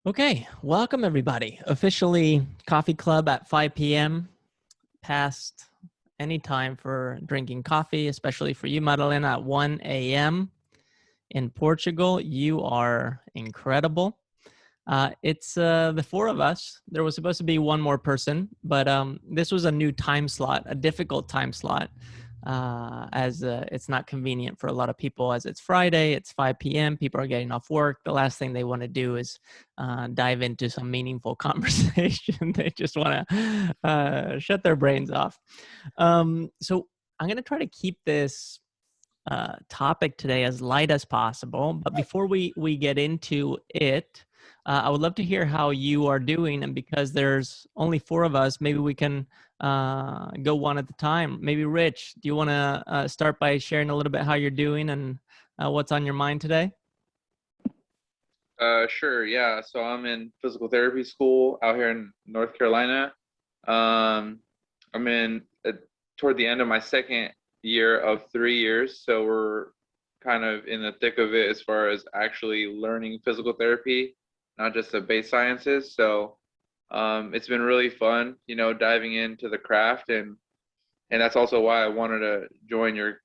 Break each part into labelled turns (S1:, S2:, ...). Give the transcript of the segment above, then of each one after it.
S1: Okay, welcome everybody. Officially coffee club at 5 p.m. Past any time for drinking coffee, especially for you, Madalena, at 1 a.m. in Portugal. You are incredible. It's the four of us. There was supposed to be one more person, but this was a new time slot, a difficult time slot, as it's not convenient for a lot of people as it's Friday, it's 5 p.m. People are getting off work. The last thing they want to do is dive into some meaningful conversation. They just want to shut their brains off. So I'm going to try to keep this topic today as light as possible. But before we get into it, I would love to hear how you are doing. And because there's only four of us, maybe we can go one at a time. Maybe Rich, do you want to start by sharing a little bit how you're doing and what's on your mind today?
S2: Sure. Yeah. So I'm in physical therapy school out here in North Carolina. I'm in toward the end of my second year of 3 years. So we're kind of in the thick of it as far as actually learning physical therapy, not just the base sciences. So it's been really fun, diving into the craft, and that's also why I wanted to join your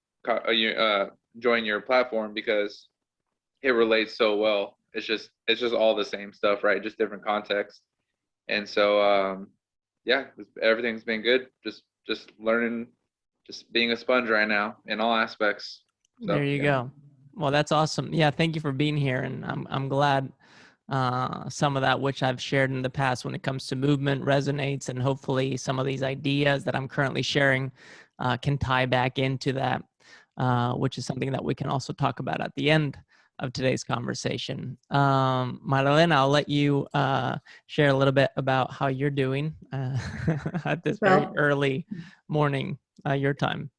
S2: platform, because it relates so well. It's just all the same stuff, right? Just different context. And so yeah, everything's been good. Just learning, just being a sponge right now in all aspects. So,
S1: there you go. Well, that's awesome. Yeah, thank you for being here, and I'm glad some of that which I've shared in the past when it comes to movement resonates, and hopefully some of these ideas that I'm currently sharing can tie back into that, which is something that we can also talk about at the end of today's conversation. Madalena, I'll let you share a little bit about how you're doing at this very early morning, your time.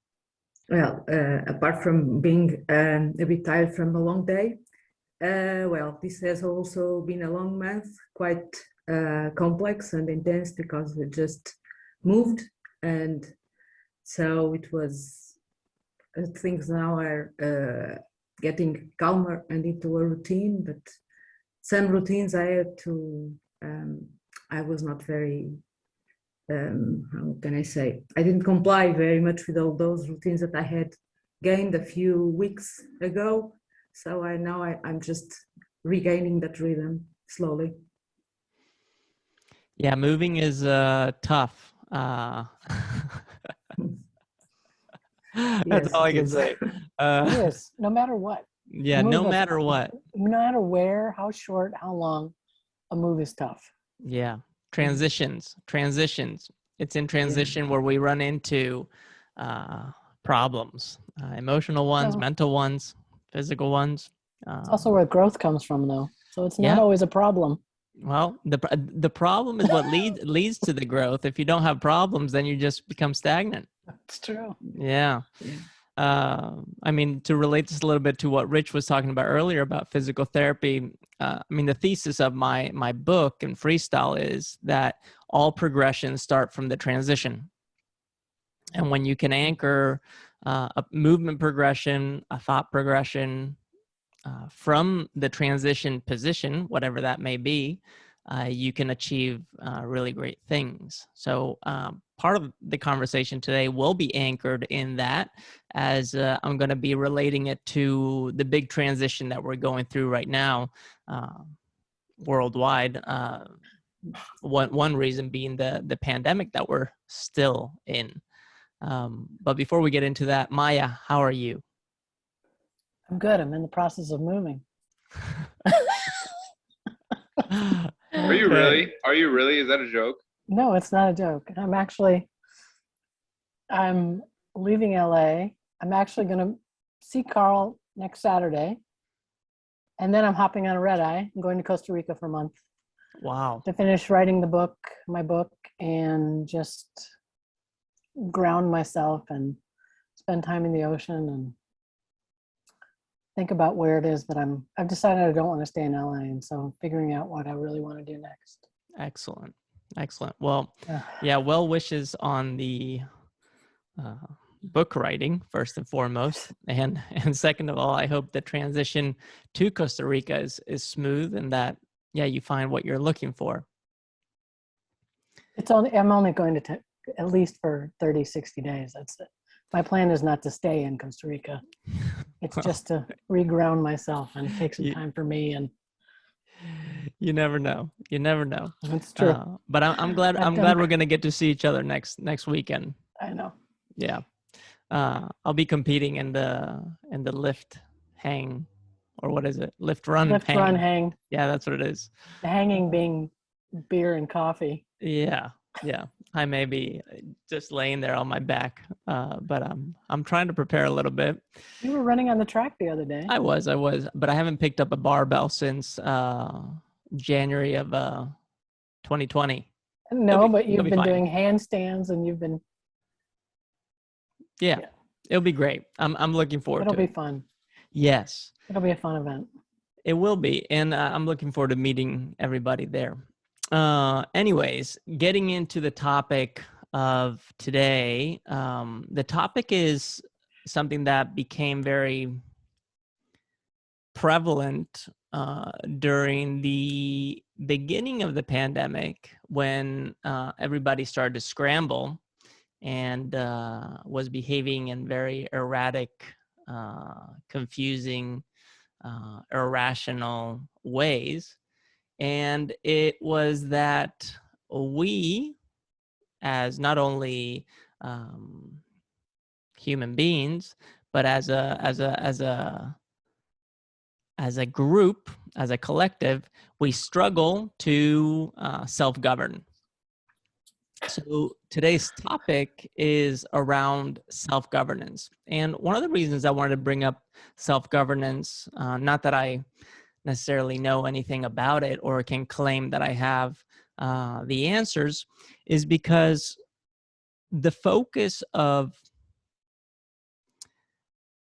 S3: Well, apart from being a bit tired from a long day, this has also been a long month, quite complex and intense, because we just moved, and so it was, things now are getting calmer and into a routine, but some routines I had to, I was not very, how can I say, I didn't comply very much with all those routines that I had gained a few weeks ago. So I'm just regaining that rhythm slowly.
S1: Yeah, moving is tough. That's all I can say.
S4: It is, no matter what.
S1: Yeah, no matter what.
S4: No matter where, how short, how long, a move is tough.
S1: Yeah, transitions. It's in transition where we run into problems, emotional ones, mental ones, physical ones.
S4: It's also where growth comes from, though. So it's not always a problem.
S1: Well, the problem is what leads to the growth. If you don't have problems, then you just become stagnant.
S4: That's true.
S1: Yeah. I mean, to relate this a little bit to what Rich was talking about earlier about physical therapy, I mean, the thesis of my book and freestyle is that all progressions start from the transition. And when you can anchor a movement progression, a thought progression from the transition position, whatever that may be, you can achieve really great things. So part of the conversation today will be anchored in that, as I'm going to be relating it to the big transition that we're going through right now worldwide. One reason being the pandemic that we're still in. But before we get into that, Maja, how are you?
S4: I'm good. I'm in the process of moving.
S2: Are you really? Are you really? Is that a joke?
S4: No, it's not a joke. I'm leaving LA. I'm actually going to see Carl next Saturday. And then I'm hopping on a red eye. I'm going to Costa Rica for a month.
S1: Wow.
S4: To finish writing my book, and just ground myself and spend time in the ocean and think about where it is that I've decided I don't want to stay in LA. And so I'm figuring out what I really want to do next.
S1: Excellent. Well, yeah, well wishes on the book writing, first and foremost. And second of all, I hope the transition to Costa Rica is smooth, and that you find what you're looking for.
S4: I'm only going to take at least for 30, 60 days. That's it. My plan is not to stay in Costa Rica. It's just to reground myself and take some time for me. And
S1: you never know. You never know.
S4: that's true.
S1: But I'm glad we're gonna get to see each other next weekend.
S4: I know.
S1: Yeah. I'll be competing in the lift hang, or what is it? Lift run
S4: hang.
S1: Yeah, that's what it is.
S4: The hanging being beer and coffee.
S1: Yeah. I may be just laying there on my back, but I'm trying to prepare a little bit.
S4: You were running on the track the other day.
S1: I was, but I haven't picked up a barbell since January of 2020.
S4: No, but you've been doing handstands and you've been.
S1: Yeah, it'll be great. I'm looking forward to it.
S4: It'll be fun.
S1: Yes.
S4: It'll be a fun event.
S1: It will be, and I'm looking forward to meeting everybody there. Anyways, getting into the topic of today, the topic is something that became very prevalent during the beginning of the pandemic, when everybody started to scramble and was behaving in very erratic, confusing, irrational ways. And it was that we, as not only human beings, but as a group, as a collective, we struggle to self-govern. So today's topic is around self-governance. And one of the reasons I wanted to bring up self-governance, not that I necessarily know anything about it or can claim that I have the answers, is because the focus of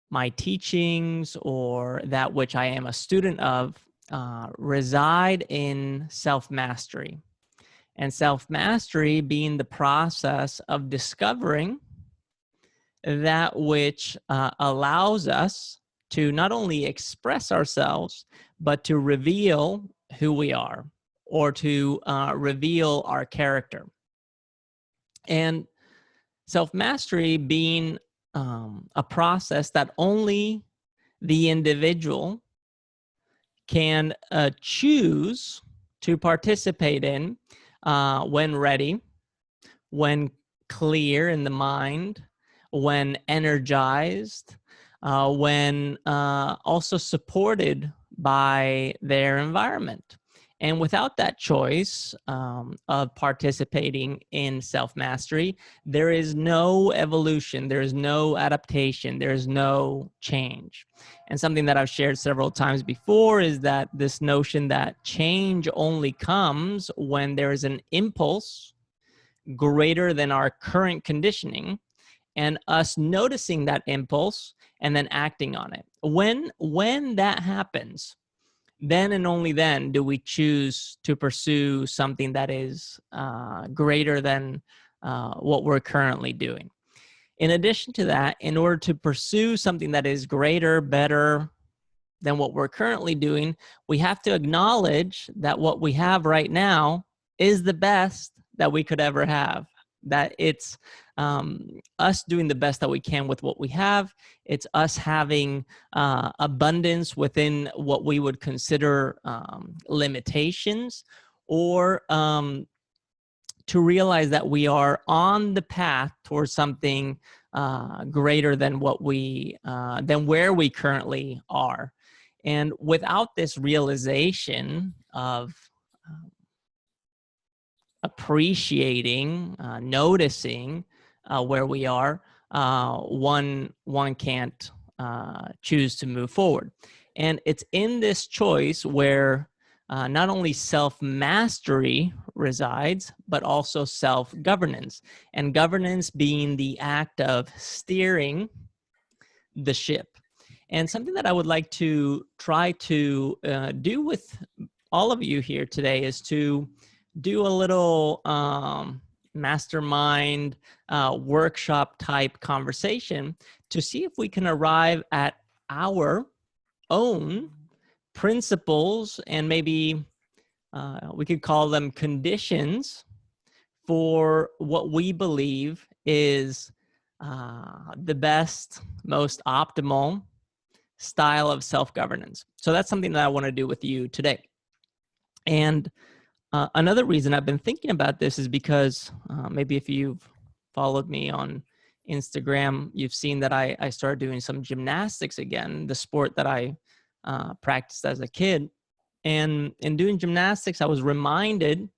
S1: my teachings, or that which I am a student of, reside in self-mastery. And self-mastery being the process of discovering that which allows us to not only express ourselves, but to reveal who we are, or to reveal our character. And self-mastery being a process that only the individual can choose to participate in when ready, when clear in the mind, when energized, when also supported by their environment. And without that choice of participating in self-mastery, there is no evolution, there is no adaptation, there is no change. And something that I've shared several times before is that this notion that change only comes when there is an impulse greater than our current conditioning, and us noticing that impulse and then acting on it. When that happens, then and only then do we choose to pursue something that is greater than what we're currently doing. In addition to that, in order to pursue something that is greater, better than what we're currently doing, we have to acknowledge that what we have right now is the best that we could ever have. That it's us doing the best that we can with what we have. It's us having abundance within what we would consider limitations, or to realize that we are on the path towards something greater than than where we currently are. And without this realization of appreciating, noticing where we are, one can't choose to move forward. And it's in this choice where not only self-mastery resides, but also self-governance. And governance being the act of steering the ship. And something that I would like to try to do with all of you here today is to do a little mastermind workshop type conversation to see if we can arrive at our own principles and maybe we could call them conditions for what we believe is the best, most optimal style of self-governance. So that's something that I want to do with you today. And another reason I've been thinking about this is because maybe if you've followed me on Instagram, you've seen that I started doing some gymnastics again, the sport that I practiced as a kid. And in doing gymnastics, I was reminded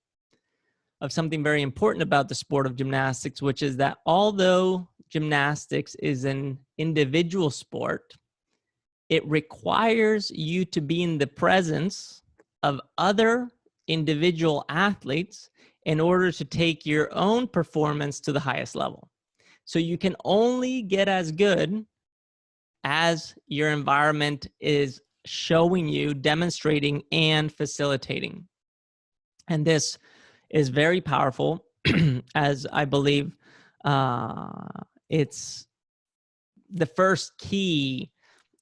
S1: of something very important about the sport of gymnastics, which is that although gymnastics is an individual sport, it requires you to be in the presence of other individual athletes in order to take your own performance to the highest level. So you can only get as good as your environment is showing you, demonstrating, and facilitating. And this is very powerful, as I believe it's the first key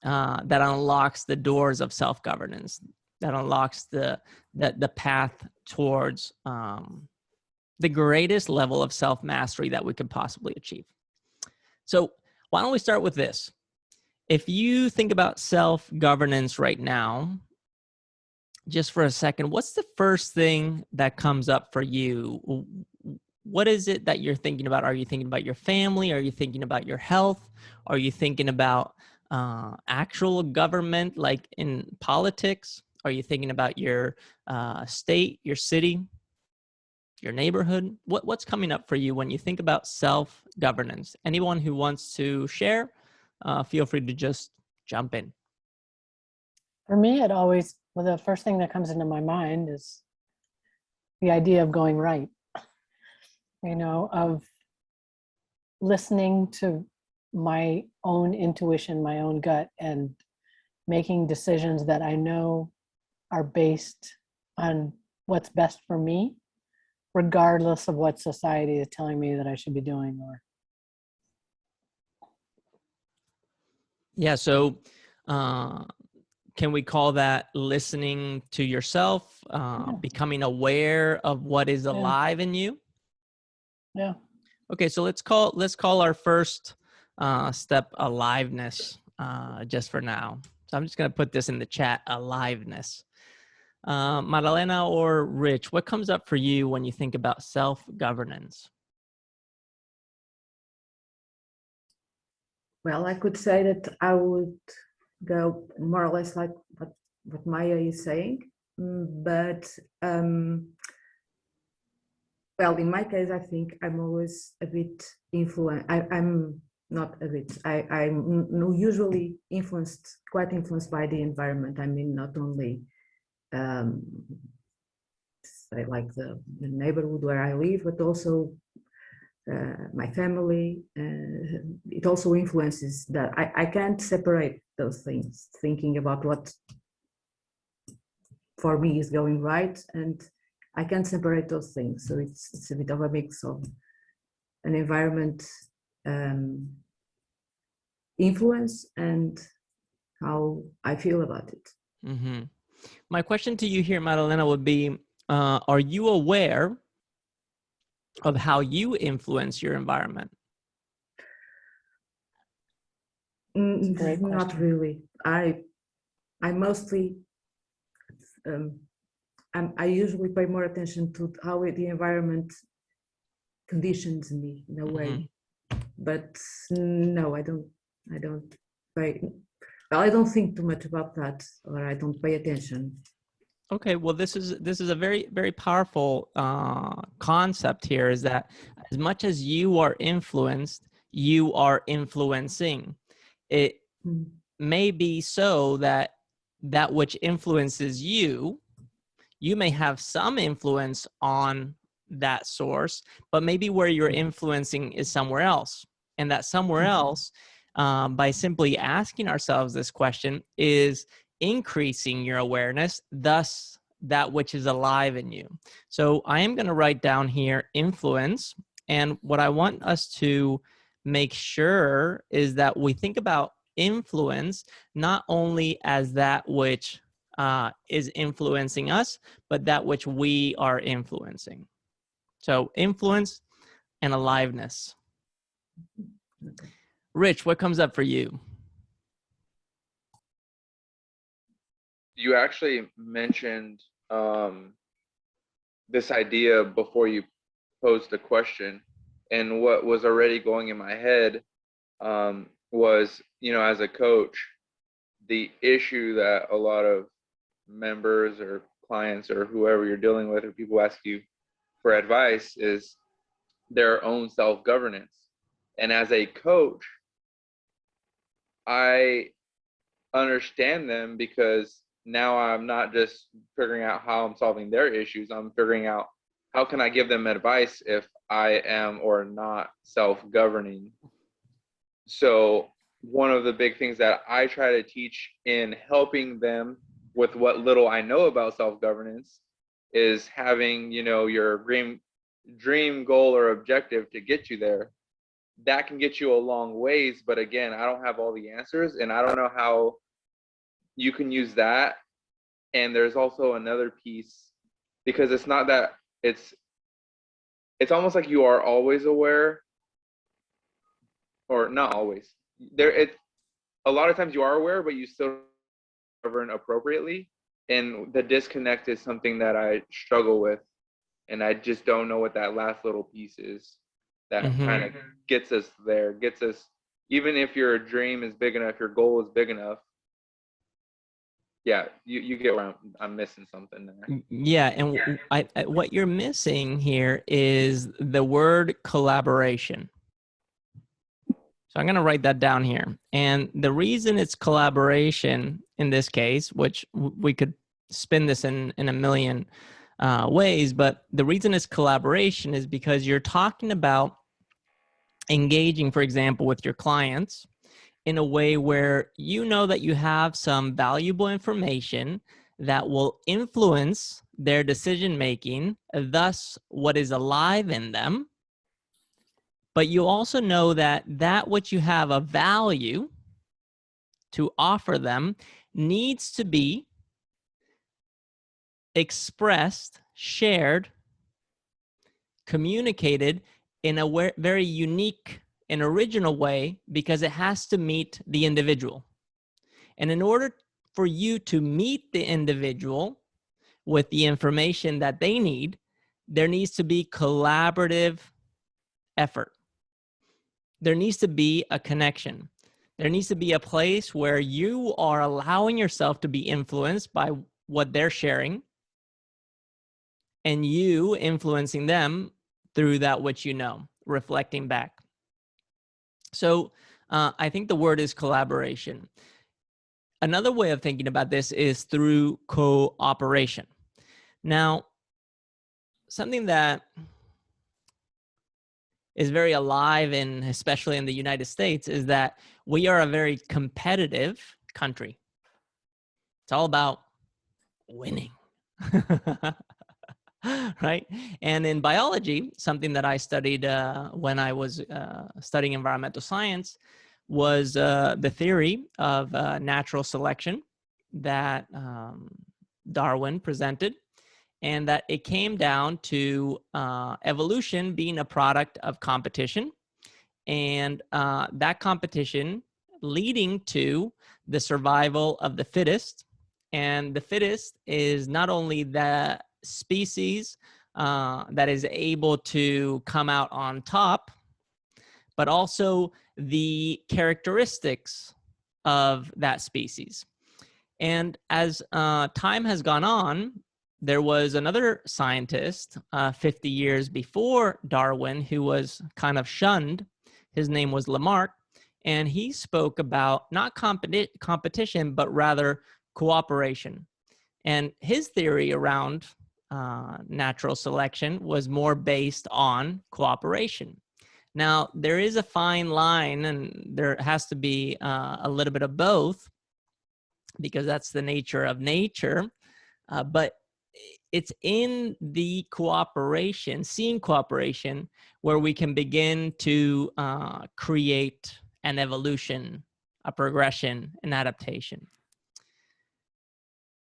S1: that unlocks the doors of self-governance, that unlocks the path towards the greatest level of self-mastery that we could possibly achieve. So why don't we start with this? If you think about self-governance right now, just for a second, what's the first thing that comes up for you? What is it that you're thinking about? Are you thinking about your family? Are you thinking about your health? Are you thinking about actual government, like in politics? Are you thinking about your state, your city, your neighborhood? What's coming up for you when you think about self-governance? Anyone who wants to share, feel free to just jump in.
S4: For me, well, the first thing that comes into my mind is the idea of going right, of listening to my own intuition, my own gut, and making decisions that I know are based on what's best for me, regardless of what society is telling me that I should be doing.
S1: Yeah, so can we call that listening to yourself, becoming aware of what is alive in you?
S4: Yeah.
S1: Okay, so let's call our first step aliveness, just for now. So I'm just going to put this in the chat, aliveness. Madalena or Rich, what comes up for you when you think about self-governance?
S3: Well, I could say that I would go more or less like what Maja is saying, but well, in my case, I think I'm always a bit influenced. I'm not a bit. I'm usually quite influenced by the environment. I mean, not only say like the neighborhood where I live, but also my family. It also influences that. I can't separate those things, thinking about what for me is going right, and I can't separate those things. So it's a bit of a mix of an environment influence and how I feel about it.
S1: Mm-hmm. My question to you here, Madalena, would be, are you aware of how you influence your environment?
S3: Not really. I mostly, I usually pay more attention to how the environment conditions me in a way, but no, I don't pay. Well, I don't think too much about that, or I don't pay attention.
S1: Okay, well, this is a very, very powerful concept here, is that as much as you are influenced, you are influencing. It may be so that which influences you may have some influence on that source, but maybe where you're influencing is somewhere else. And that somewhere else, by simply asking ourselves this question, is increasing your awareness, thus that which is alive in you. So I am going to write down here influence. And what I want us to make sure is that we think about influence not only as that which is influencing us, but that which we are influencing. So influence and aliveness. Rich, what comes up for you?
S2: You actually mentioned this idea before you posed the question, and what was already going in my head was, you know, as a coach, the issue that a lot of members or clients or whoever you're dealing with or people ask you for advice is their own self-governance. And as a coach, I understand them because now I'm not just figuring out how I'm solving their issues, I'm figuring out how can I give them advice if I am or not self-governing. So one of the big things that I try to teach in helping them with what little I know about self-governance is having, you know, your dream goal or objective to get you there. That can get you a long ways, but again, I don't have all the answers, and I don't know how you can use that. And there's also another piece, because it's not that it's almost like you are always aware, or not always. A lot of times you are aware, but you still govern appropriately. And the disconnect is something that I struggle with, and I just don't know what that last little piece is that kind of gets us there, gets us, even if your dream is big enough, your goal is big enough. Yeah, you get where I'm missing something there.
S1: Yeah, and what you're missing here is the word collaboration. So I'm going to write that down here. And the reason it's collaboration in this case, which we could spin this in a million ways, but the reason it's collaboration is because you're talking about engaging, for example, with your clients in a way where you know that you have some valuable information that will influence their decision making, thus what is alive in them. But you also know that which you have of value to offer them needs to be expressed, shared, communicated in a very unique and original way, because it has to meet the individual. And in order for you to meet the individual with the information that they need, there needs to be collaborative effort. There needs to be a connection. There needs to be a place where you are allowing yourself to be influenced by what they're sharing, and you influencing them through that which you know, reflecting back. So I think the word is collaboration. Another way of thinking about this is through cooperation. Now, something that is very alive in, especially in the United States, is that we are a very competitive country. It's all about winning. Right? And in biology, something that I studied when I was studying environmental science was the theory of natural selection that Darwin presented, and that it came down to evolution being a product of competition, and that competition leading to the survival of the fittest. And the fittest is not only the species that is able to come out on top, but also the characteristics of that species. And as time has gone on, there was another scientist 50 years before Darwin who was kind of shunned. His name was Lamarck, and he spoke about not competition, but rather cooperation. And his theory around natural selection was more based on cooperation. Now, there is a fine line, and there has to be a little bit of both, because that's the nature of nature. But it's in the cooperation, seeing cooperation, where we can begin to create an evolution, a progression, an adaptation.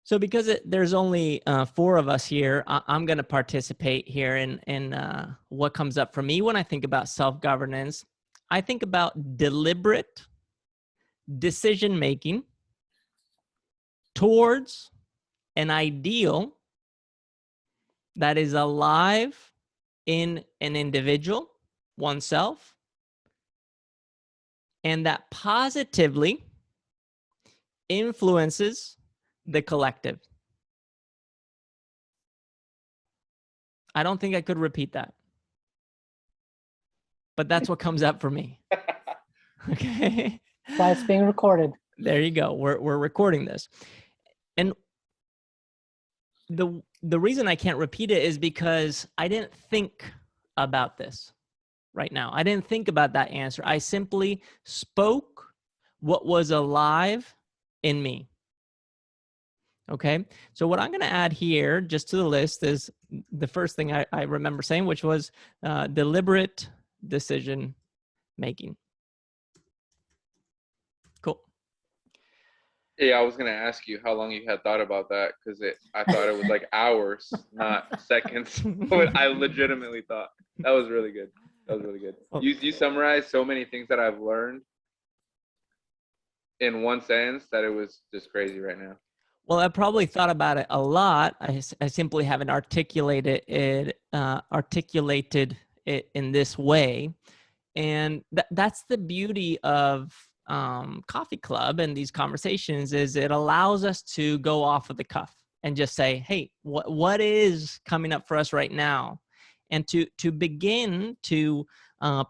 S1: So because there's only 4 of us here, I'm going to participate here in what comes up for me when I think about self-governance. I think about deliberate decision-making towards an ideal that is alive in an individual, oneself, and that positively influences the collective. I don't think I could repeat that, but that's what comes up for me. Okay.
S4: That's why it's being recorded.
S1: There you go. We're recording this. And the reason I can't repeat it is because I didn't think about this right now. I didn't think about that answer. I simply spoke what was alive in me. Okay, so what I'm going to add here just to the list is the first thing I remember saying, which was deliberate decision making. Cool.
S2: Yeah, I was gonna ask you how long you had thought about that, because I thought it was like hours, not seconds. But I legitimately thought that was really good. That was really good. You summarized so many things that I've learned in one sentence that it was just crazy right now.
S1: Well, I probably thought about it a lot. I simply haven't articulated it in this way. And that's the beauty of Coffee Club and these conversations, is it allows us to go off of the cuff and just say, hey, what is coming up for us right now? And to begin to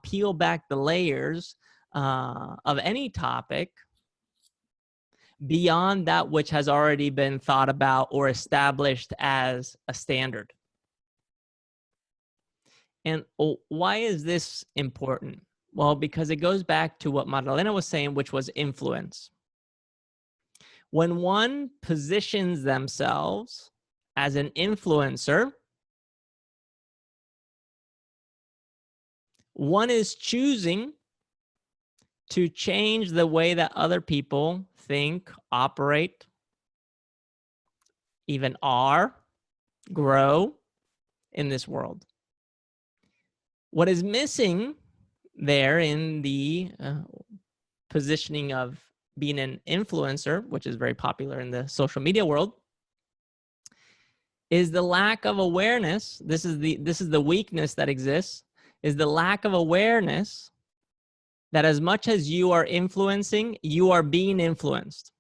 S1: peel back the layers of any topic beyond that which has already been thought about or established as a standard. And why is this important? Well, because it goes back to what Madalena was saying, which was influence. When one positions themselves as an influencer, one is choosing to change the way that other people think, operate, even are, grow in this world. What is missing there in the positioning of being an influencer, which is very popular in the social media world, is the lack of awareness. This is the weakness that exists, is the lack of awareness that as much as you are influencing, you are being influenced.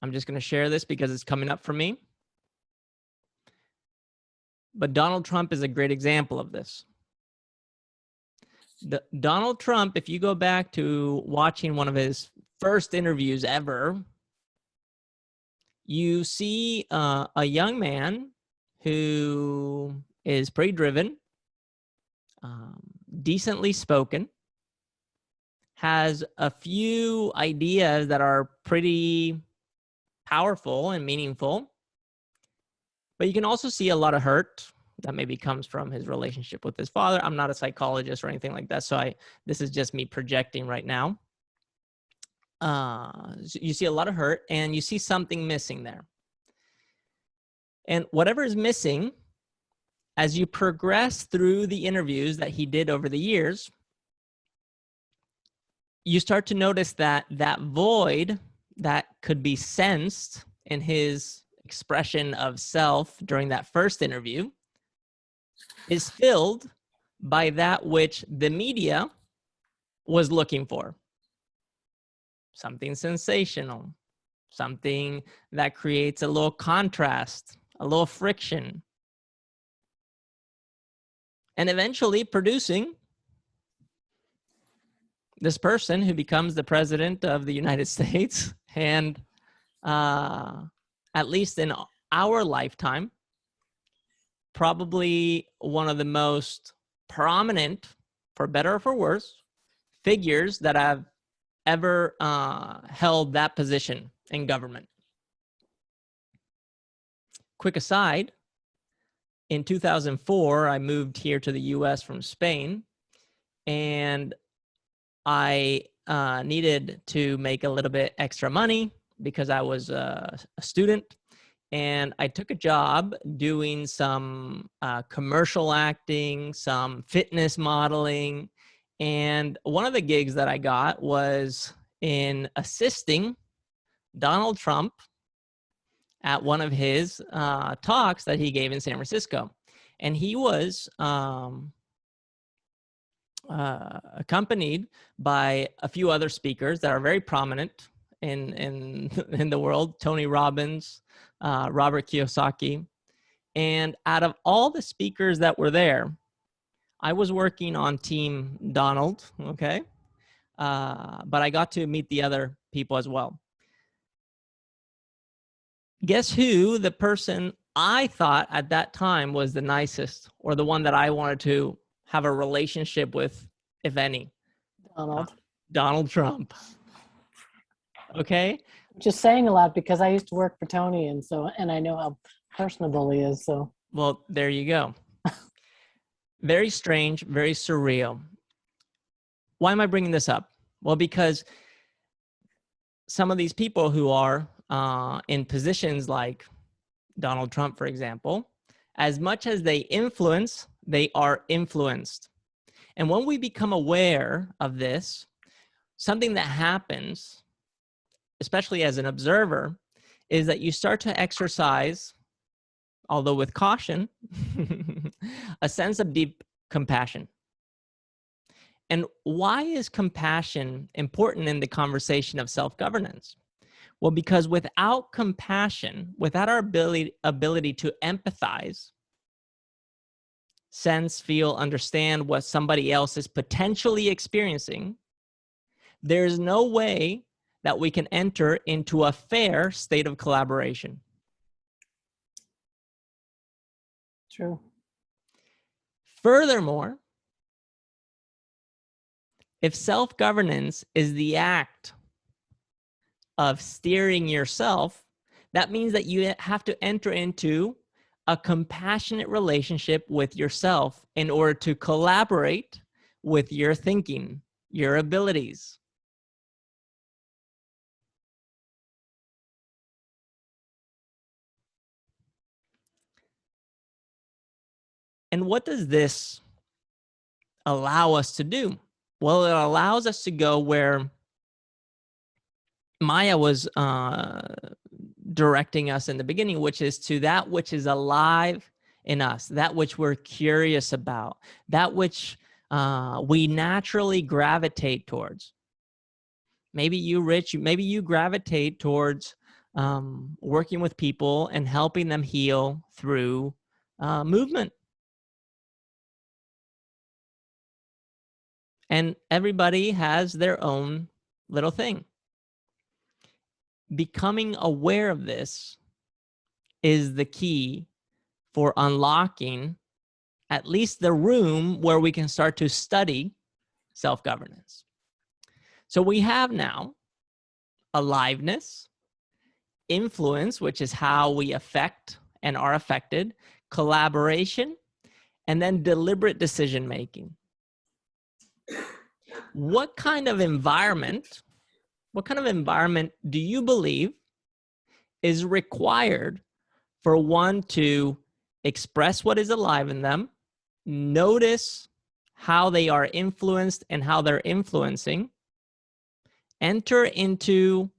S1: I'm just going to share this because it's coming up for me. But Donald Trump is a great example of this. Donald Trump, if you go back to watching one of his first interviews ever, you see a young man who is pretty driven, decently spoken, has a few ideas that are pretty powerful and meaningful, but you can also see a lot of hurt that maybe comes from his relationship with his father. I'm not a psychologist or anything like that, so this is just me projecting right now. So you see a lot of hurt, and you see something missing there. And whatever is missing, as you progress through the interviews that he did over the years, you start to notice that that void that could be sensed in his expression of self during that first interview is filled by that which the media was looking for. Something sensational, something that creates a little contrast, a little friction, and eventually producing this person who becomes the president of the United States, and at least in our lifetime, probably one of the most prominent, for better or for worse, figures that have ever held that position in government. Quick aside, in 2004, I moved here to the US from Spain, and I needed to make a little bit extra money, because I was a student, and I took a job doing some commercial acting, some fitness modeling. And one of the gigs that I got was in assisting Donald Trump at one of his talks that he gave in San Francisco. And he was accompanied by a few other speakers that are very prominent in the world: Tony Robbins, Robert Kiyosaki. And out of all the speakers that were there, I was working on Team Donald, okay? But I got to meet the other people as well. Guess who the person I thought at that time was the nicest, or the one that I wanted to have a relationship with, if any? Donald Trump. Okay?
S4: Just saying a lot because I used to work for Tony, and I know how personable he is. So,
S1: well, there you go. Very strange, very surreal. Why am I bringing this up? Well, because some of these people who are in positions like Donald Trump, for example, as much as they influence, they are influenced. And when we become aware of this, something that happens, especially as an observer, is that you start to exercise, although with caution, a sense of deep compassion. And why is compassion important in the conversation of self-governance? Well, because without compassion, without our ability to empathize, sense, feel, understand what somebody else is potentially experiencing, there's no way that we can enter into a fair state of collaboration.
S4: true.
S1: Furthermore, if self-governance is the act of steering yourself, that means that you have to enter into a compassionate relationship with yourself in order to collaborate with your thinking, your abilities. And what does this allow us to do? Well, it allows us to go where Maja was directing us in the beginning, which is to that which is alive in us, that which we're curious about, that which we naturally gravitate towards. Maybe you, Rich, maybe you gravitate towards working with people and helping them heal through movement. And everybody has their own little thing. Becoming aware of this is the key for unlocking at least the room where we can start to study self-governance. So we have now aliveness, influence, which is how we affect and are affected, collaboration, and then deliberate decision-making. What kind of environment do you believe is required for one to express what is alive in them, notice how they are influenced and how they're influencing, enter into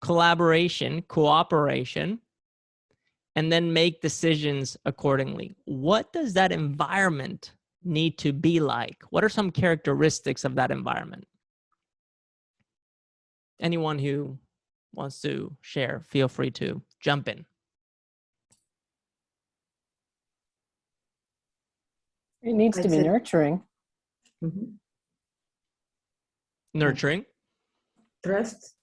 S1: collaboration, cooperation, and then make decisions accordingly? What does that environment need to be like? What are some characteristics of that environment? Anyone who wants to share, feel free to jump in.
S4: It needs to be nurturing.
S3: Mm-hmm.
S1: Nurturing.
S3: Trust.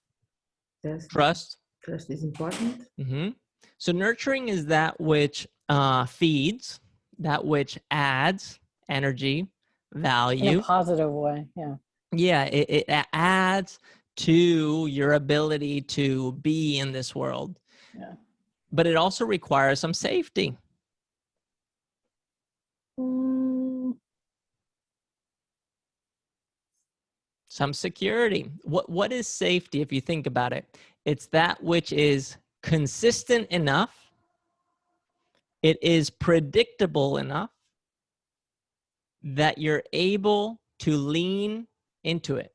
S3: Yes.
S1: Trust.
S3: Trust is important.
S1: Mm-hmm. So nurturing is that which feeds, that which adds energy, value.
S4: In a positive way, yeah.
S1: Yeah, it adds to your ability to be in this world.
S4: Yeah.
S1: But it also requires some safety. Some security. What is safety if you think about it? It's that which is consistent enough. It is predictable enough that you're able to lean into it.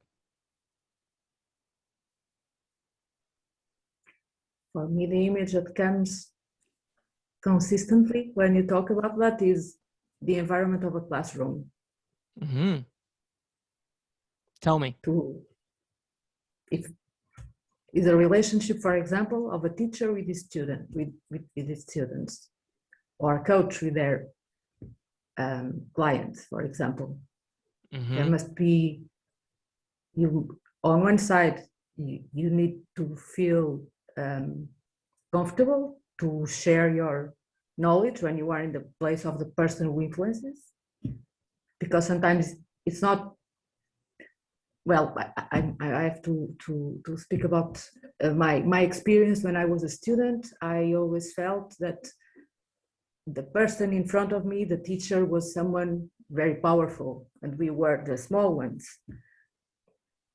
S3: For me, the image that comes consistently when you talk about that is the environment of a classroom.
S1: Mm-hmm. Tell me.
S3: If is a relationship, for example, of a teacher with his student, with his students, or a coach with their clients, for example.
S1: Mm-hmm.
S3: There must be, you on one side, you need to feel comfortable to share your knowledge when you are in the place of the person who influences, because sometimes it's not, well, I have to speak about my experience when I was a student. I always felt that the person in front of me, the teacher, was someone very powerful, and we were the small ones.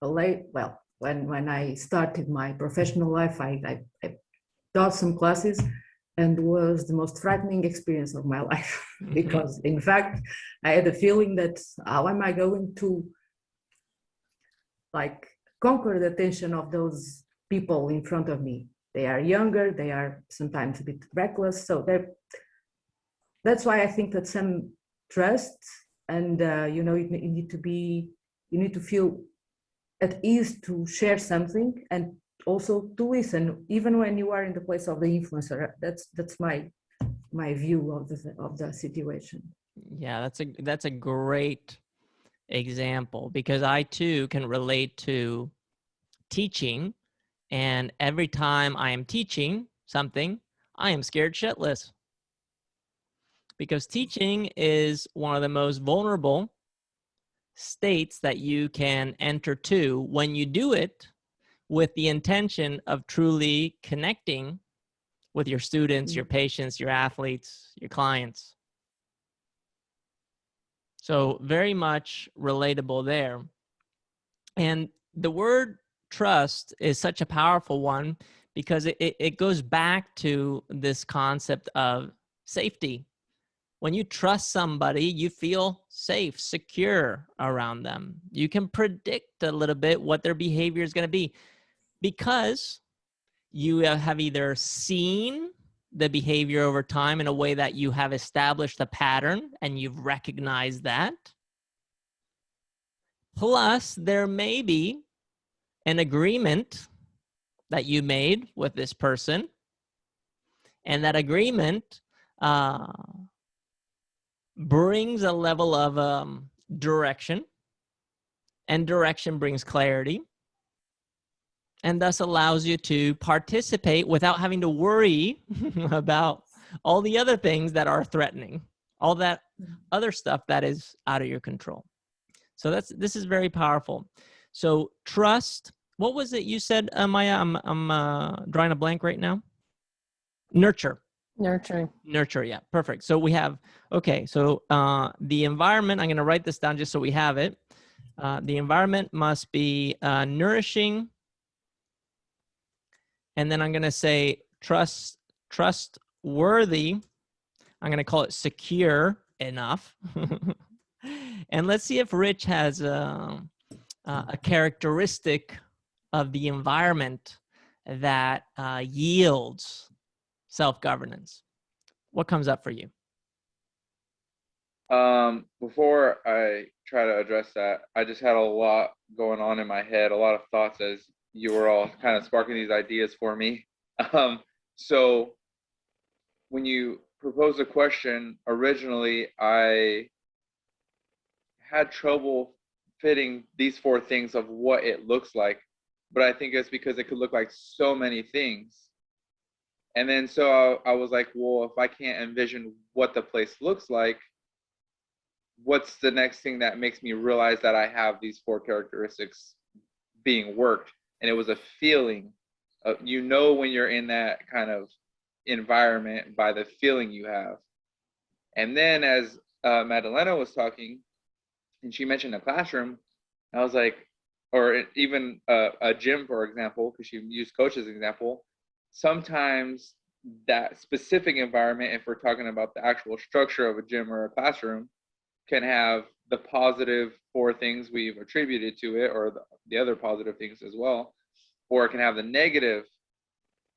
S3: Well, when I started my professional life, I taught some classes, and was the most frightening experience of my life. Because in fact, I had a feeling that how am I going to like conquer the attention of those people in front of me? They are younger, they are sometimes a bit reckless, so that's why I think that some trust and you know, you need to feel at ease to share something, and also to listen, even when you are in the place of the influencer. That's my view of the situation.
S1: Yeah, that's a great example, because I too can relate to teaching, and every time I am teaching something, I am scared shitless, because teaching is one of the most vulnerable states that you can enter to when you do it with the intention of truly connecting with your students, your patients, your athletes, your clients. So very much relatable there. And the word trust is such a powerful one, because it goes back to this concept of safety. When you trust somebody, you feel safe, secure around them. You can predict a little bit what their behavior is going to be, because you have either seen the behavior over time in a way that you have established a pattern and you've recognized that. Plus, there may be an agreement that you made with this person, and that agreement brings a level of direction, and direction brings clarity, and thus allows you to participate without having to worry about all the other things that are threatening, all that other stuff that is out of your control. So this is very powerful. So trust. What was it you said, Maya? I'm drawing a blank right now. Nurture.
S4: Nurturing.
S1: Nurture, yeah, perfect. So we have, okay, so the environment, I'm going to write this down just so we have it. The environment must be nourishing. And then I'm going to say trustworthy. I'm going to call it secure enough. And let's see if Rich has a characteristic of the environment that yields self-governance. What comes up for you?
S2: Before I try to address that, I just had a lot going on in my head, a lot of thoughts as you were all kind of sparking these ideas for me. So when you proposed a question, originally I had trouble fitting these 4 things of what it looks like, but I think it's because it could look like so many things. And then so I was like, well, if I can't envision what the place looks like, what's the next thing that makes me realize that I have these 4 characteristics being worked? And it was a feeling of, you know, when you're in that kind of environment by the feeling you have. And then as Madalena was talking, and she mentioned the classroom, I was like, or even a gym, for example, because you use coach as an example, sometimes that specific environment, if we're talking about the actual structure of a gym or a classroom, can have the positive 4 things we've attributed to it, or the other positive things as well, or it can have the negative.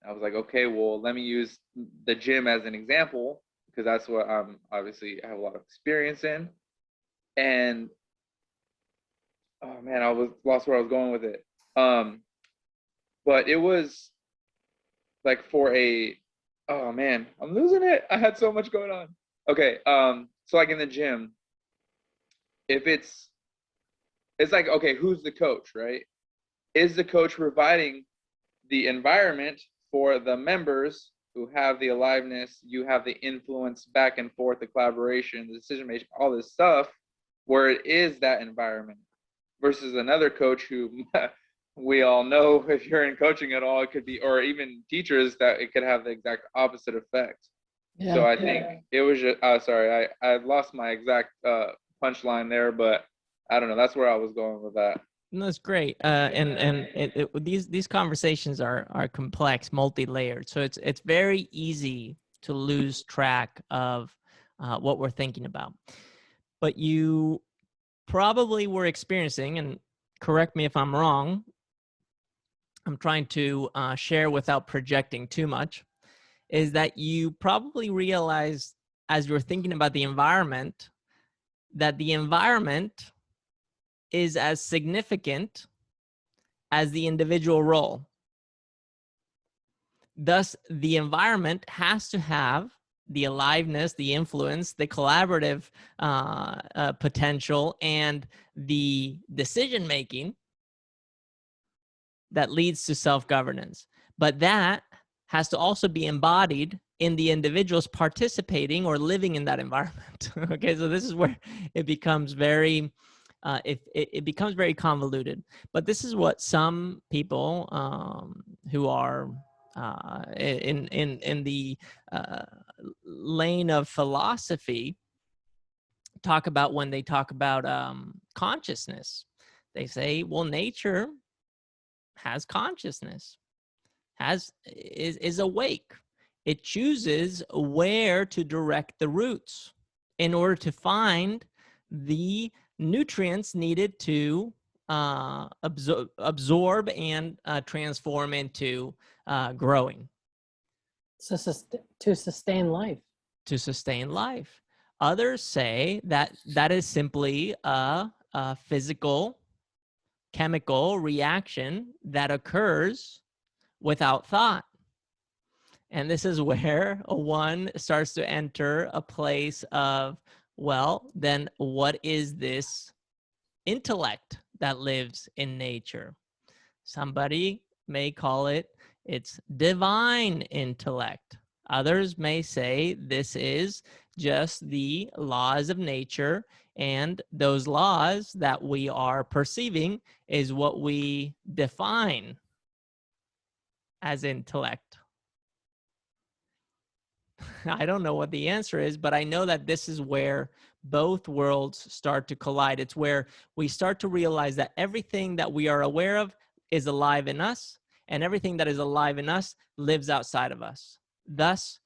S2: I was like, okay, well, let me use the gym as an example, because that's what I'm obviously have a lot of experience in. And oh man, I was lost where I was going with it. But it was like for oh man, I'm losing it. I had so much going on. Okay, so like in the gym, if it's like, okay, who's the coach, right? Is the coach providing the environment for the members who have the aliveness, you have the influence back and forth, the collaboration, the decision making, all this stuff, where it is that environment, versus another coach who we all know, if you're in coaching at all, it could be, or even teachers, that it could have the exact opposite effect. Yeah, so I think it was just, sorry, I lost my exact punchline there, but I don't know, that's where I was going with that.
S1: No, that's great. These conversations are complex, multi-layered. So it's very easy to lose track of what we're thinking about. But you probably were experiencing, and correct me if I'm wrong, I'm trying to share without projecting too much, is that you probably realized as you were thinking about the environment, that the environment is as significant as the individual role. Thus, the environment has to have the aliveness, the influence, the collaborative potential, and the decision-making that leads to self-governance. But that has to also be embodied in the individuals participating or living in that environment. Okay, so this is where it becomes very, it becomes very convoluted. But this is what some people who are in the lane of philosophy talk about when they talk about consciousness. They say, well, nature has consciousness, is awake. It chooses where to direct the roots in order to find the nutrients needed to absorb and transform into growing.
S4: So to sustain life.
S1: To sustain life. Others say that that is simply a physical, chemical reaction that occurs without thought. And this is where one starts to enter a place of, well, then what is this intellect that lives in nature? Somebody may call it its divine intellect. Others may say this is just the laws of nature, and those laws that we are perceiving is what we define as intellect. I don't know what the answer is, but I know that this is where both worlds start to collide. It's where we start to realize that everything that we are aware of is alive in us, and everything that is alive in us lives outside of us. Thus,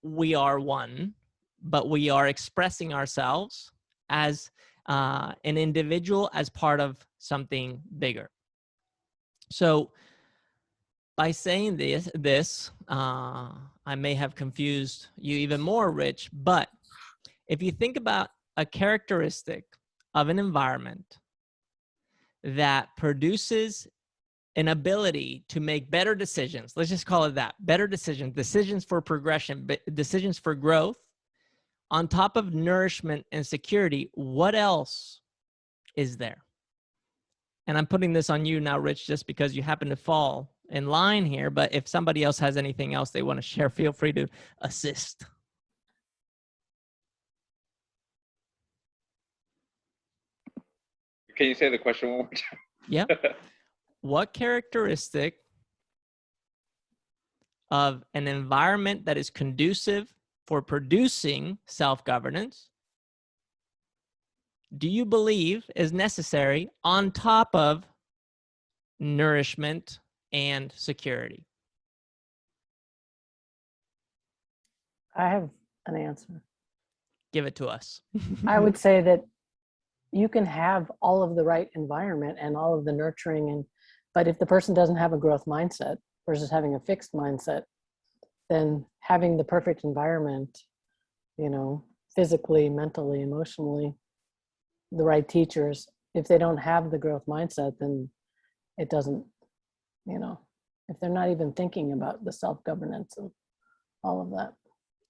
S1: we are one, but we are expressing ourselves as an individual, as part of something bigger. So by saying this, I may have confused you even more, Rich, but if you think about a characteristic of an environment that produces an ability to make better decisions, let's just call it that, better decisions, decisions for progression, decisions for growth, on top of nourishment and security, what else is there? And I'm putting this on you now, Rich, just because you happen to fall in line here, but if somebody else has anything else they want to share, feel free to assist.
S2: Can you say the question one more time?
S1: Yeah. What characteristic of an environment that is conducive for producing self-governance do you believe is necessary on top of nourishment, and security?
S4: I have an answer.
S1: Give it to us.
S4: I would say that you can have all of the right environment and all of the nurturing, but if the person doesn't have a growth mindset versus having a fixed mindset, then having the perfect environment, physically, mentally, emotionally, the right teachers, if they don't have the growth mindset, then it doesn't, if they're not even thinking about the self-governance and all of that.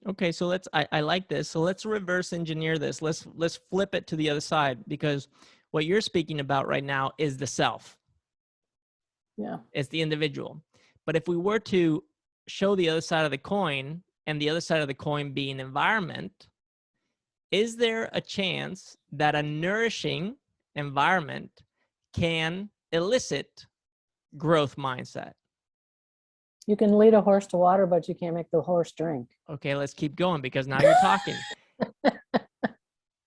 S1: Okay, so I like this. So let's reverse engineer this. Let's flip it to the other side, because what you're speaking about right now is the self.
S4: Yeah.
S1: It's the individual. But if we were to show the other side of the coin, and the other side of the coin being environment, is there a chance that a nourishing environment can elicit growth mindset?
S4: You can lead a horse to water, but you can't make the horse drink.
S1: Okay, let's keep going, because now you're talking.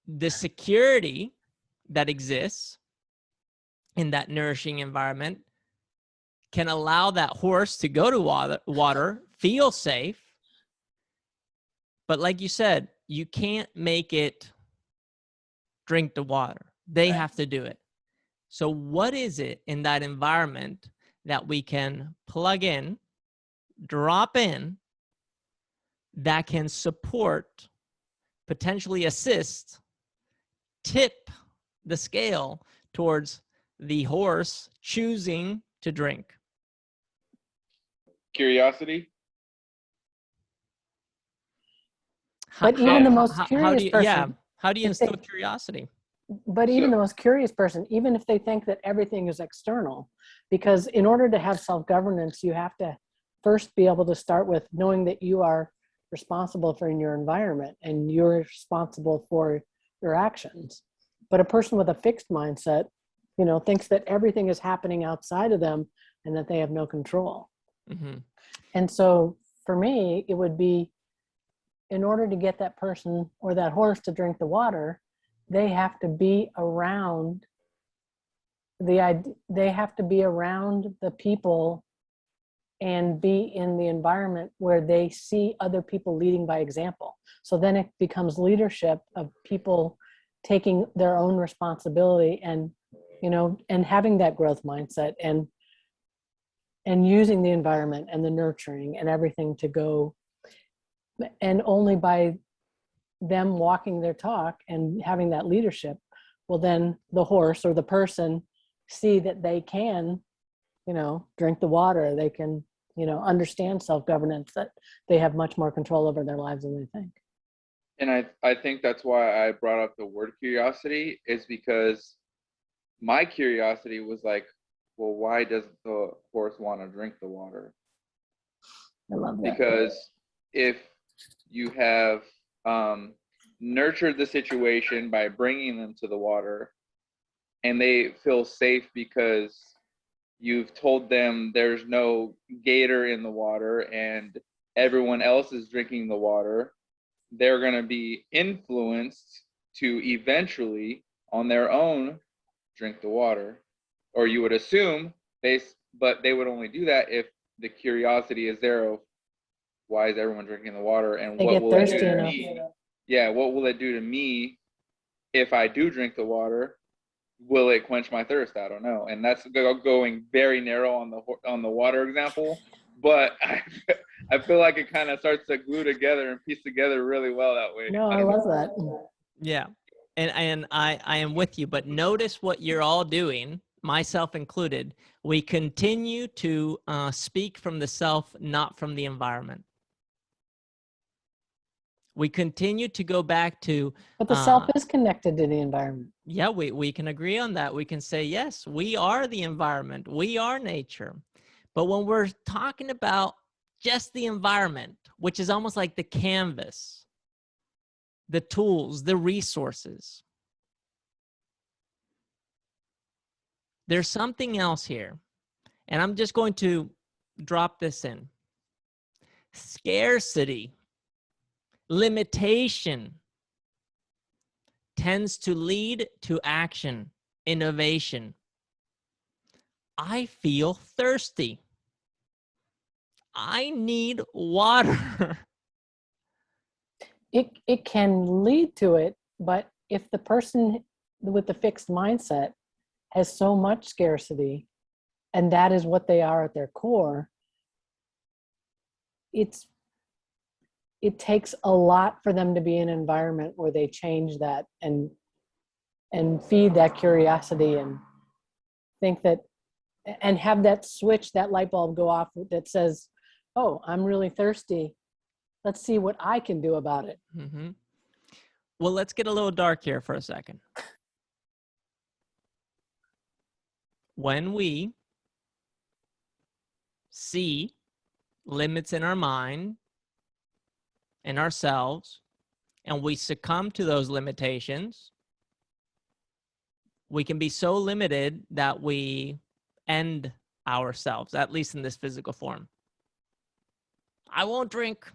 S1: The security that exists in that nourishing environment can allow that horse to go to water, feel safe. But like you said, you can't make it drink the water. They have to do it. So what is it in that environment that we can plug in, drop in, that can support, potentially assist, tip the scale towards the horse choosing to drink?
S2: Curiosity.
S4: But even the most curious person.
S1: Yeah, how do you instill curiosity?
S4: But even the most curious person, even if they think that everything is external, because in order to have self-governance, you have to first be able to start with knowing that you are responsible for your environment and you're responsible for your actions. But a person with a fixed mindset, thinks that everything is happening outside of them and that they have no control.
S1: Mm-hmm.
S4: And so for me, it would be, in order to get that person or that horse to drink the water, they have to be around the people and be in the environment where they see other people leading by example. So then it becomes leadership of people taking their own responsibility and, and having that growth mindset and using the environment and the nurturing and everything to go. And only by them walking their talk and having that leadership will then the horse or the person see that they can, drink the water. They can, understand self-governance, that they have much more control over their lives than they think.
S2: And I think that's why I brought up the word curiosity, is because my curiosity was like, well, why does the horse want to drink the water?
S4: I love that.
S2: Because if you have nurtured the situation by bringing them to the water, and they feel safe because you've told them there's no gator in the water and everyone else is drinking the water, they're going to be influenced to eventually on their own drink the water. Or you would assume but they would only do that if the curiosity is there of, why is everyone drinking the water, and
S4: they
S2: what will it do to
S4: enough.
S2: me? Yeah, what will it do to me if I do drink the water? Will it quench my thirst? I don't know. And that's going very narrow on the water example, but I feel like it kind of starts to glue together and piece together really well that way.
S4: No, I love that.
S1: Yeah, and I am with you. But notice what you're all doing, myself included. We continue to speak from the self, not from the environment. We continue to go back to...
S4: But the self is connected to the environment.
S1: Yeah, we can agree on that. We can say, yes, we are the environment. We are nature. But when we're talking about just the environment, which is almost like the canvas, the tools, the resources, there's something else here. And I'm just going to drop this in. Scarcity, limitation tends to lead to action, innovation. I feel thirsty. I need water.
S4: It can lead to it, but if the person with the fixed mindset has so much scarcity, and that is what they are at their core, it takes a lot for them to be in an environment where they change that and feed that curiosity and think that, and have that switch, that light bulb go off that says, oh, I'm really thirsty. Let's see what I can do about it.
S1: Mm-hmm. Well, let's get a little dark here for a second. When we see limits in our mind and ourselves, and we succumb to those limitations, we can be so limited that we end ourselves, at least in this physical form. I won't drink.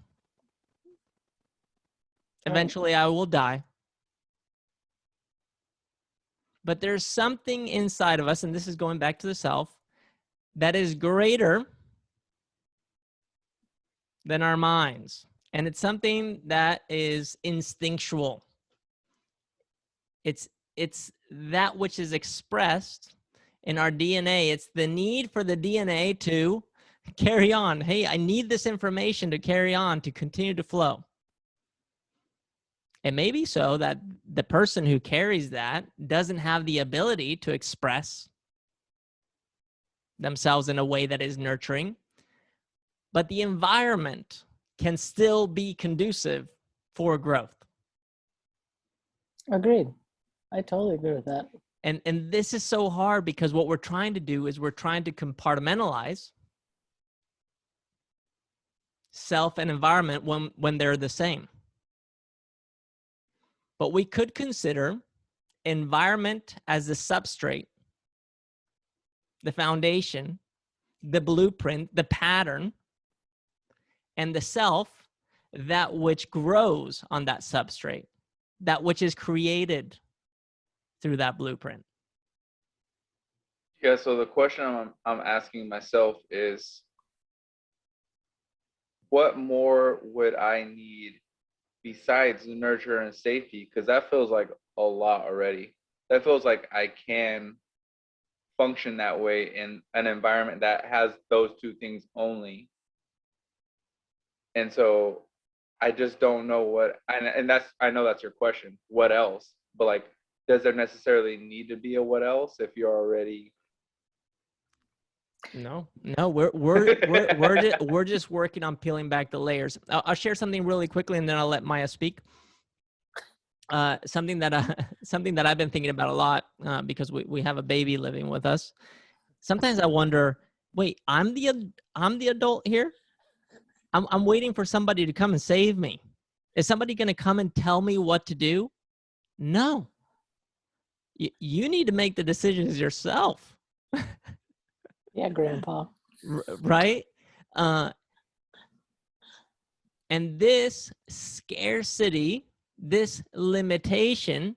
S1: Eventually, I will die. But there's something inside of us, and this is going back to the self, that is greater than our minds. And it's something that is instinctual. It's that which is expressed in our DNA. It's the need for the DNA to carry on. Hey, I need this information to carry on, to continue to flow. It may be so that the person who carries that doesn't have the ability to express themselves in a way that is nurturing, but the environment can still be conducive for growth.
S4: Agreed. I totally agree with that.
S1: And this is so hard because what we're trying to do is we're trying to compartmentalize self and environment when they're the same. But we could consider environment as the substrate, the foundation, the blueprint, the pattern, and the self, that which grows on that substrate, that which is created through that blueprint.
S2: Yeah, so the question I'm asking myself is, what more would I need besides nurture and safety? Because that feels like a lot already. That feels like I can function that way in an environment that has those two things only. And so I just don't know what, and that's, I know that's your question, what else? But like, does there necessarily need to be a what else if you're already?
S1: No, we're just working on peeling back the layers. I'll share something really quickly, and then I'll let Maja speak. Something that I've been thinking about a lot because we have a baby living with us. Sometimes I wonder, wait, I'm the adult here. I'm waiting for somebody to come and save me. Is somebody going to come and tell me what to do? No. You need to make the decisions yourself.
S4: Yeah, Grandpa.
S1: Right? And this scarcity, this limitation,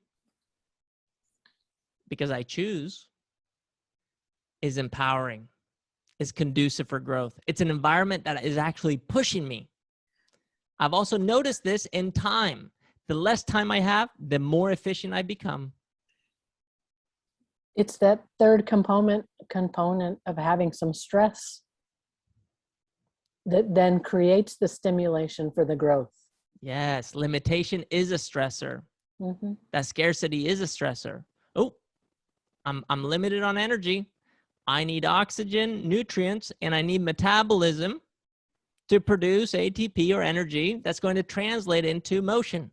S1: because I choose, is empowering, is conducive for growth. It's an environment that is actually pushing me. I've also noticed this in time. The less time I have, the more efficient I become.
S4: It's that third component of having some stress that then creates the stimulation for the growth.
S1: Yes, limitation is a stressor.
S4: Mm-hmm.
S1: That scarcity is a stressor. Oh, I'm limited on energy. I need oxygen, nutrients, and I need metabolism to produce ATP or energy that's going to translate into motion.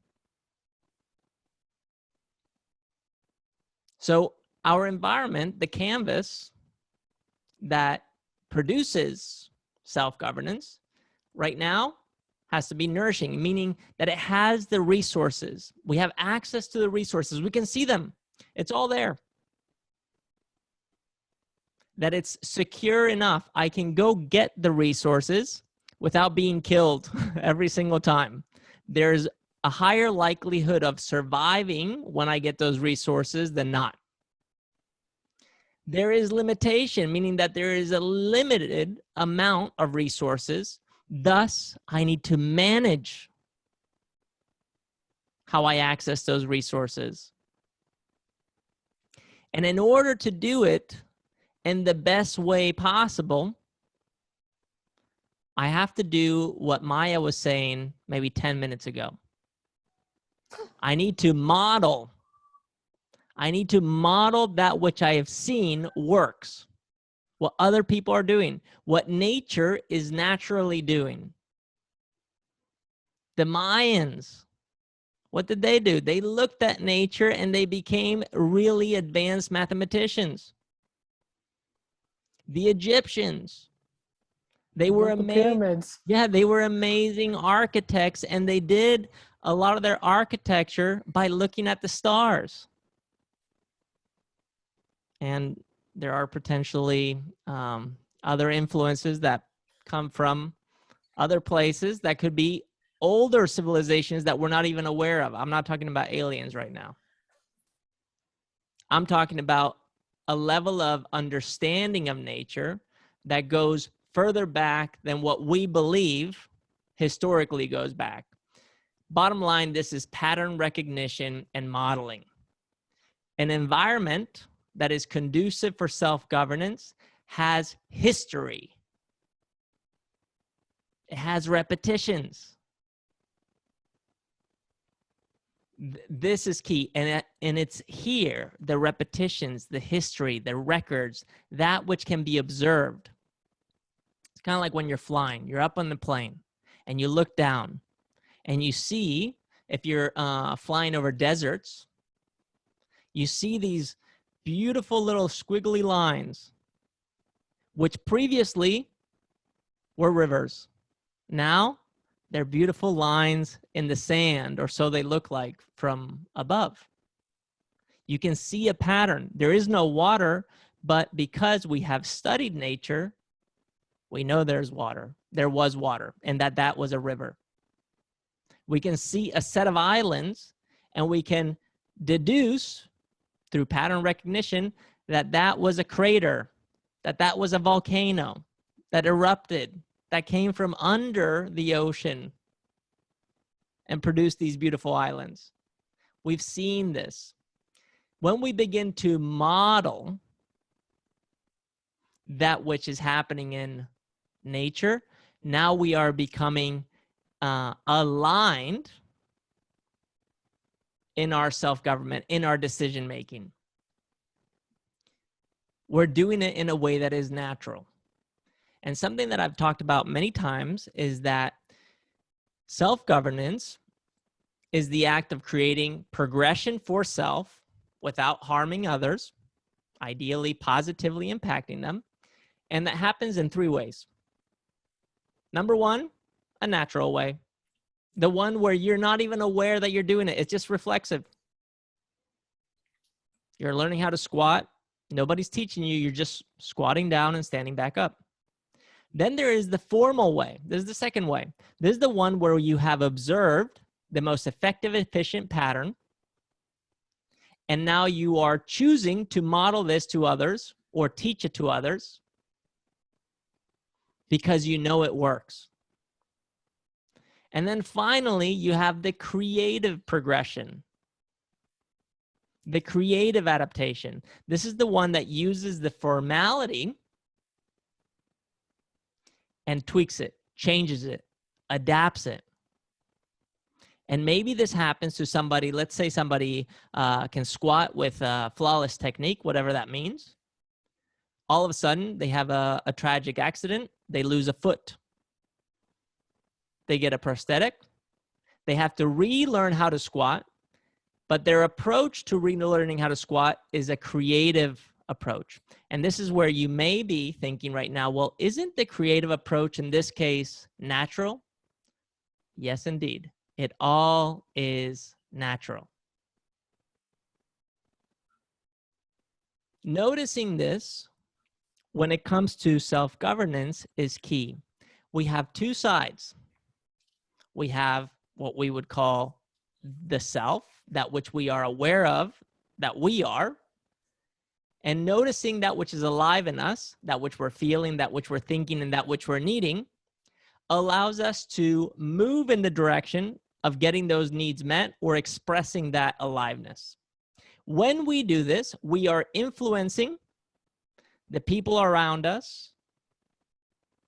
S1: So our environment, the canvas that produces self-governance right now, has to be nourishing, meaning that it has the resources. We have access to the resources. We can see them. It's all there. That it's secure enough. I can go get the resources without being killed every single time. There's a higher likelihood of surviving when I get those resources than not. There is limitation, meaning that there is a limited amount of resources. Thus, I need to manage how I access those resources. And in order to do it in the best way possible, I have to do what Maja was saying maybe 10 minutes ago. I need to model. I need to model that which I have seen works, what other people are doing, what nature is naturally doing. The Mayans, what did they do? They looked at nature and they became really advanced mathematicians. The Egyptians, they were amazing. Yeah, they were amazing architects, and they did a lot of their architecture by looking at the stars. And there are potentially other influences that come from other places that could be older civilizations that we're not even aware of. I'm not talking about aliens right now. I'm talking about a level of understanding of nature that goes further back than what we believe historically goes back. Bottom line, this is pattern recognition and modeling. An environment that is conducive for self-governance has history. It has repetitions. This is key, and it's here, the repetitions, the history, the records, that which can be observed. It's kind of like when you're flying. You're up on the plane, and you look down, and you see, if you're flying over deserts, you see these beautiful little squiggly lines, which previously were rivers. Now, they're beautiful lines in the sand, or so they look like from above. You can see a pattern. There is no water, but because we have studied nature, we know there's water. There was water, and that was a river. We can see a set of islands, and we can deduce through pattern recognition that was a crater, that was a volcano that erupted, that came from under the ocean and produced these beautiful islands. We've seen this. When we begin to model that which is happening in nature, now we are becoming aligned in our self-government, in our decision-making. We're doing it in a way that is natural. And something that I've talked about many times is that self-governance is the act of creating progression for self without harming others, ideally positively impacting them. And that happens in 3 ways. Number 1, a natural way. The one where you're not even aware that you're doing it. It's just reflexive. You're learning how to squat. Nobody's teaching you. You're just squatting down and standing back up. Then there is the formal way. This is the second way. This is the one where you have observed the most effective, efficient pattern. And now you are choosing to model this to others or teach it to others because you know it works. And then finally, you have the creative progression, the creative adaptation. This is the one that uses the formality and tweaks it, changes it, adapts it. And maybe this happens to somebody, let's say somebody can squat with a flawless technique, whatever that means. All of a sudden, they have a tragic accident. They lose a foot. They get a prosthetic. They have to relearn how to squat. But their approach to relearning how to squat is a creative approach. And this is where you may be thinking right now, well, isn't the creative approach in this case natural? Yes, indeed. It all is natural. Noticing this when it comes to self-governance is key. We have 2 sides. We have what we would call the self, that which we are aware of, that we are. and noticing that which is alive in us, that which we're feeling, that which we're thinking, and that which we're needing, allows us to move in the direction of getting those needs met or expressing that aliveness. When we do this, we are influencing the people around us,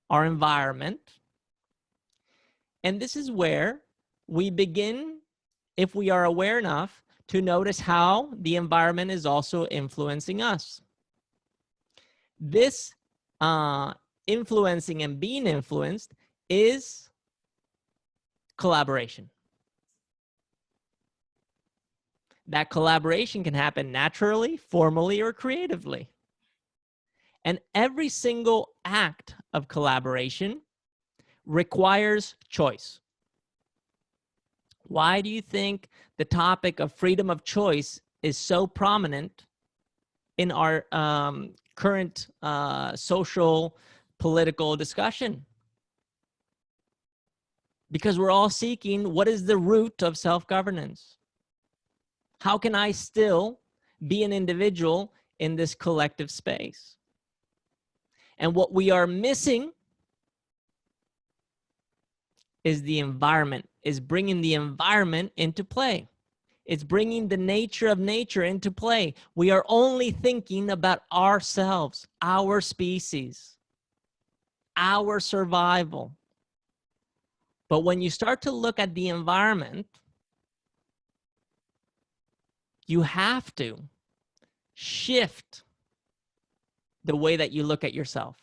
S1: our environment. And this is where we begin, if we are aware enough, to notice how the environment is also influencing us. This influencing and being influenced is collaboration. That collaboration can happen naturally, formally, or creatively. And every single act of collaboration requires choice. Why do you think the topic of freedom of choice is so prominent in our current social, political discussion? Because we're all seeking what is the root of self-governance. How can I still be an individual in this collective space? And what we are missing is the environment, is bringing the environment into play. It's bringing the nature of nature into play. We are only thinking about ourselves, our species, our survival. But when you start to look at the environment, you have to shift the way that you look at yourself.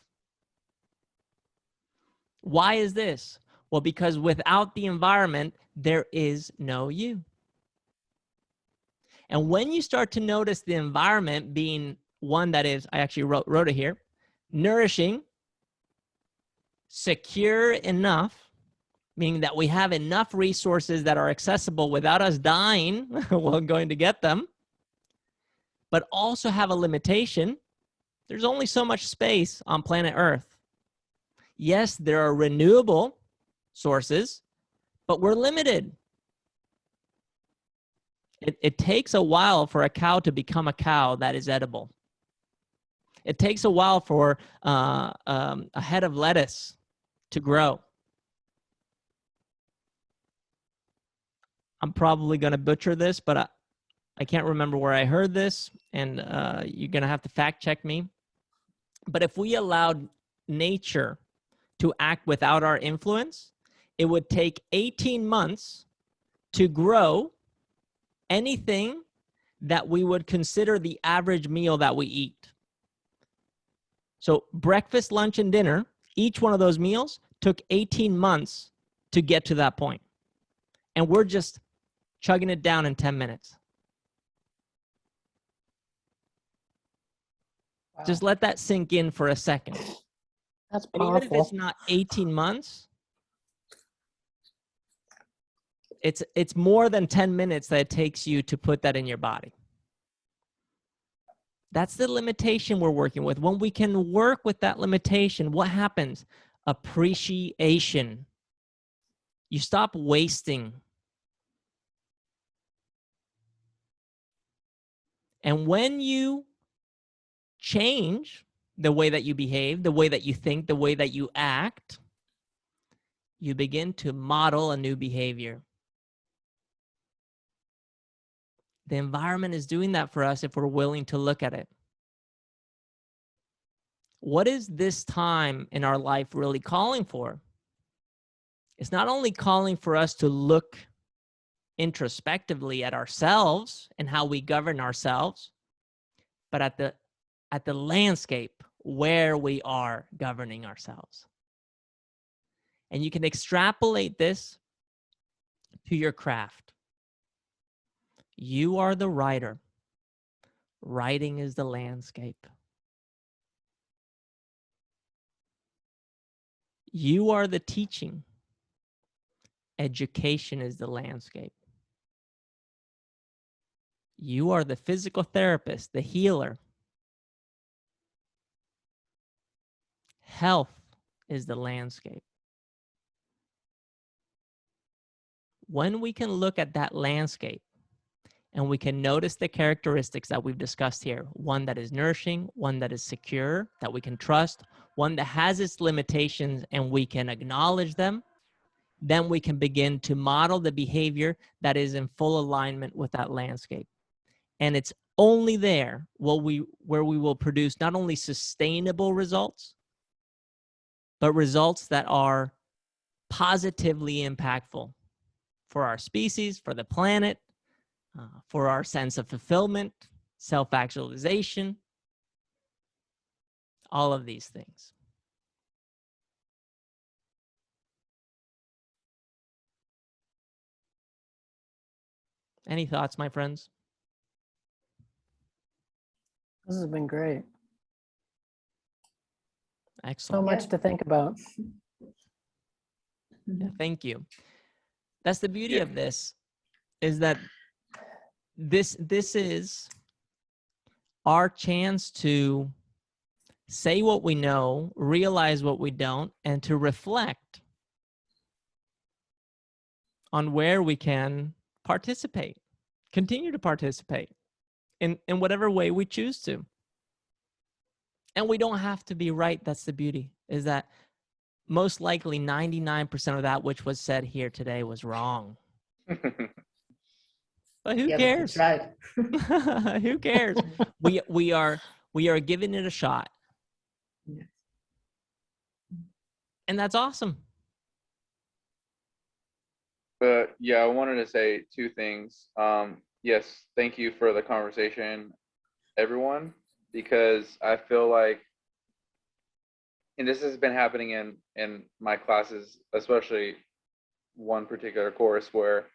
S1: Why is this? Well, because without the environment, there is no you. And when you start to notice the environment being one that is, I actually wrote it here, nourishing, secure enough, meaning that we have enough resources that are accessible without us dying while going to get them, but also have a limitation. There's only so much space on planet Earth. Yes, there are renewable sources, but we're limited. It takes a while for a cow to become a cow that is edible. It takes a while for a head of lettuce to grow. I'm probably going to butcher this, but I can't remember where I heard this, and you're going to have to fact check me. But if we allowed nature to act without our influence, it would take 18 months to grow anything that we would consider the average meal that we eat. So breakfast, lunch, and dinner, each one of those meals took 18 months to get to that point. And we're just chugging it down in 10 minutes.
S4: Wow.
S1: Just let that sink in for a second.
S4: That's
S1: And even if it's
S4: powerful.
S1: not 18 months, it's more than 10 minutes that it takes you to put that in your body. That's the limitation we're working with. When we can work with that limitation, what happens? Appreciation. You stop wasting. And when you change the way that you behave, the way that you think, the way that you act, you begin to model a new behavior. The environment is doing that for us if we're willing to look at it. What is this time in our life really calling for? It's not only calling for us to look introspectively at ourselves and how we govern ourselves, but at the landscape where we are governing ourselves. And you can extrapolate this to your craft. You are the writer. Writing is the landscape. You are the teaching. Education is the landscape. You are the physical therapist, the healer. Health is the landscape. When we can look at that landscape and we can notice the characteristics that we've discussed here. One that is nourishing, one that is secure, that we can trust, one that has its limitations and we can acknowledge them. Then we can begin to model the behavior that is in full alignment with that landscape. And it's only there where we will produce not only sustainable results, but results that are positively impactful for our species, for the planet, for our sense of fulfillment, self-actualization, all of these things. Any thoughts, my friends?
S4: This has been great.
S1: Excellent.
S4: So much to think about.
S1: Yeah, thank you. That's the beauty of this, is that this is our chance to say what we know, realize what we don't, and to reflect on where we can participate, continue to participate in whatever way we choose to. And we don't have to be right. That's the beauty, is that most likely 99% of that which was said here today was wrong. But who cares?
S3: That's right.
S1: Who cares? We are giving it a shot.
S3: Yes.
S1: And that's awesome.
S2: But yeah, I wanted to say two things. Yes, thank you for the conversation, everyone, because I feel like, and this has been happening in my classes, especially one particular course where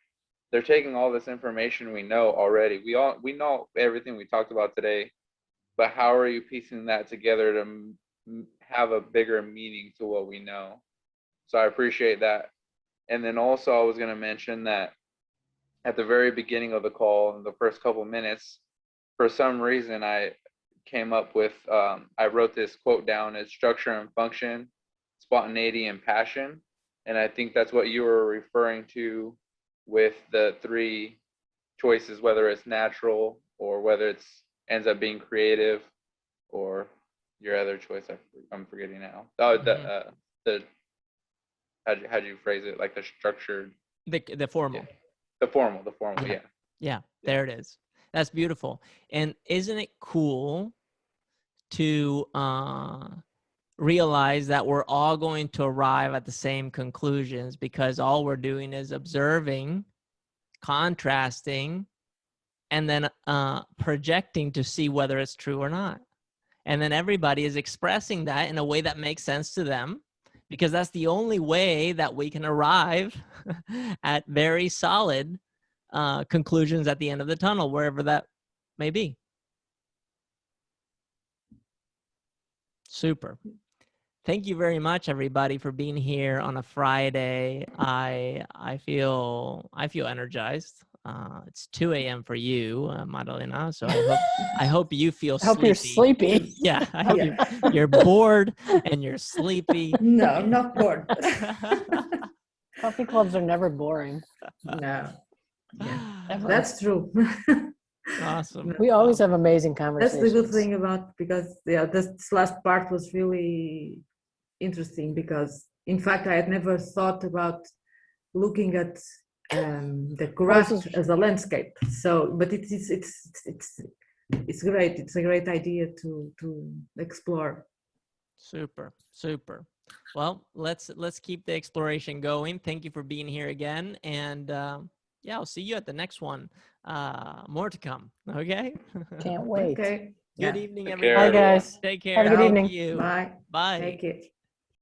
S2: they're taking all this information we know already. We know everything we talked about today, but how are you piecing that together to have a bigger meaning to what we know? So I appreciate that. And then also I was going to mention that at the very beginning of the call, in the first couple minutes, for some reason I came up with, I wrote this quote down as structure and function, spontaneity and passion. And I think that's what you were referring to with the three choices, whether it's natural or whether it's ends up being creative, or your other choice, I'm forgetting now. Oh, the how'd you phrase it? Like the structured,
S1: The formal.
S2: Yeah. The formal, yeah.
S1: Yeah, there it is. That's beautiful. And isn't it cool to realize that we're all going to arrive at the same conclusions, because all we're doing is observing, contrasting, and then projecting to see whether it's true or not. And then everybody is expressing that in a way that makes sense to them, because that's the only way that we can arrive at very solid conclusions at the end of the tunnel, wherever that may be. Super. Thank you very much, everybody, for being here on a Friday. I feel energized. It's 2 a.m. for you, Madalena. So I hope you feel
S4: I hope you're sleepy.
S1: Yeah, I hope you're bored and you're sleepy.
S3: No, I'm not bored.
S4: Coffee clubs are never boring.
S3: No. Yeah,
S4: Ever.
S3: that's true.
S1: Awesome.
S4: We always have amazing conversations.
S3: That's the good thing about, because this last part was really interesting, because in fact I had never thought about looking at the craft as a landscape. So, but it's great. It's a great idea to explore.
S1: Super. Well, let's keep the exploration going. Thank you for being here again, and yeah, I'll see you at the next one. More to come. Okay.
S4: Can't wait.
S3: Okay.
S1: Good evening,
S2: Take care,
S1: everybody.
S4: Bye, guys.
S1: Take care.
S4: Have a good
S1: Thank
S4: evening.
S1: you.
S3: Bye.
S1: Bye.
S3: Take it.